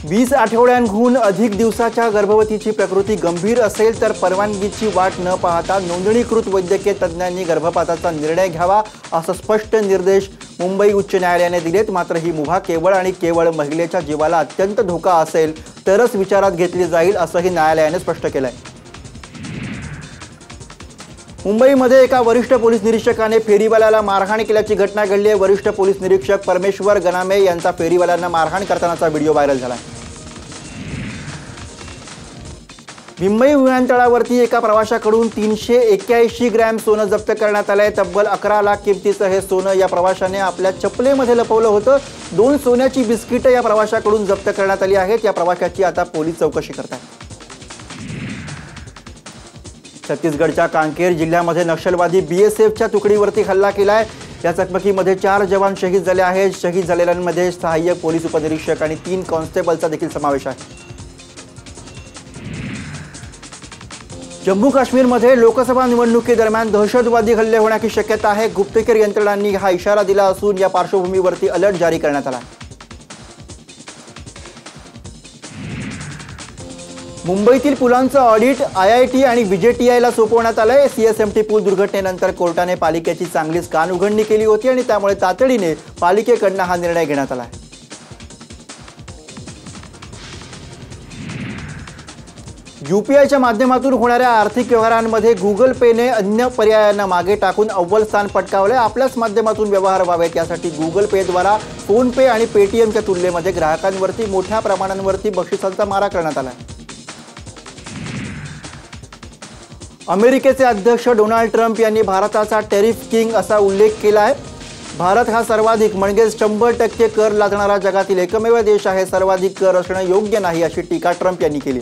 20 आठवड्यांहून अधिक दिवसाच्या गर्भवतीची प्रकृती गंभीर असेल तर परवानगीची वाट न पाहता नोंदणीकृत वैद्यकीय तज्ज्ञांनी गर्भपाताचा निर्णय घ्यावा असा स्पष्ट निर्देश मुंबई उच्च न्यायालयाने दिलेत। मात्र ही मुभा केवळ आणि केवळ महिलेच्या जीवाला अत्यंत धोका असेल तरच विचारात घेतली जाईल असंही न्यायालयाने स्पष्ट केलंय। मुंबईमध्ये एका वरिष्ठ पोलीस निरीक्षकाने फेरीवाल्याला मारहाण केल्याची घटना घडली आहे। वरिष्ठ पोलीस निरीक्षक परमेश्वर गनामे यांचा फेरीवाल्यांना मारहाण करतानाचा व्हिडिओ व्हायरल झाला आहे। मुंबई विमानतळावरती एका प्रवाशाकडून 381 ग्रॅम सोनं जप्त करण्यात आलंय। तब्बल 11 लाख किमतीचं हे सोनं या प्रवाशाने आपल्या चपलेमध्ये लपवलं होतं। 2 सोन्याची बिस्किटं या प्रवाशाकडून जप्त करण्यात आली आहेत। या प्रवाशाची आता पोलीस चौकशी करतात। छत्तीसगडच्या कांकेर जिल्ह्यामध्ये नक्षलवादी बीएसएफच्या तुकडीवरती हल्ला केलाय। या चकमकीमध्ये 4 जवान शहीद झाले आहेत। शहीद झालेल्यांमध्ये सहाय्यक पोलीस उपनिरीक्षक आणि 3 कॉन्स्टेबलचा देखील समावेश आहे। जम्मू काश्मीरमध्ये लोकसभा निवडणुकीदरम्यान दहशतवादी हल्ले होण्याची शक्यता आहे। गुप्तचर यंत्रणांनी हा इशारा दिला असून या पार्श्वभूमीवरती अलर्ट जारी करण्यात आला। मुंबईतील पुलांचं ऑडिट आयआयटी आणि विजेटीआयला सोपवण्यात आलंय। सीएसएमटी पूल दुर्घटनेनंतर कोर्टाने पालिकेची चांगलीच कानउघडणी केली होती आणि त्यामुळे तातडीने पालिकेकडून हा निर्णय घेण्यात आला आहे। यूपीआयच्या माध्यमातून होणाऱ्या आर्थिक व्यवहारांमध्ये गुगल पेने अन्य पर्यायांना मागे टाकून अव्वल स्थान पटकावले। आपल्याच माध्यमातून व्यवहार व्हावेत यासाठी गुगल पेद्वारा फोन पे आणि पेटीएमच्या तुलनेमध्ये ग्राहकांवरती मोठ्या प्रमाणावरती बक्षिसांचा मारा करण्यात आला। अमेरिकेचे अध्यक्ष डोनाल्ड ट्रम्प यांनी भारताचा टेरिफ किंग असा उल्लेख केला आहे। भारत हा सर्वाधिक म्हणजेच 100% कर लादणारा जगातील एकमेव देश आहे। सर्वाधिक कर असणं योग्य नाही अशी टीका ट्रम्प यांनी केली।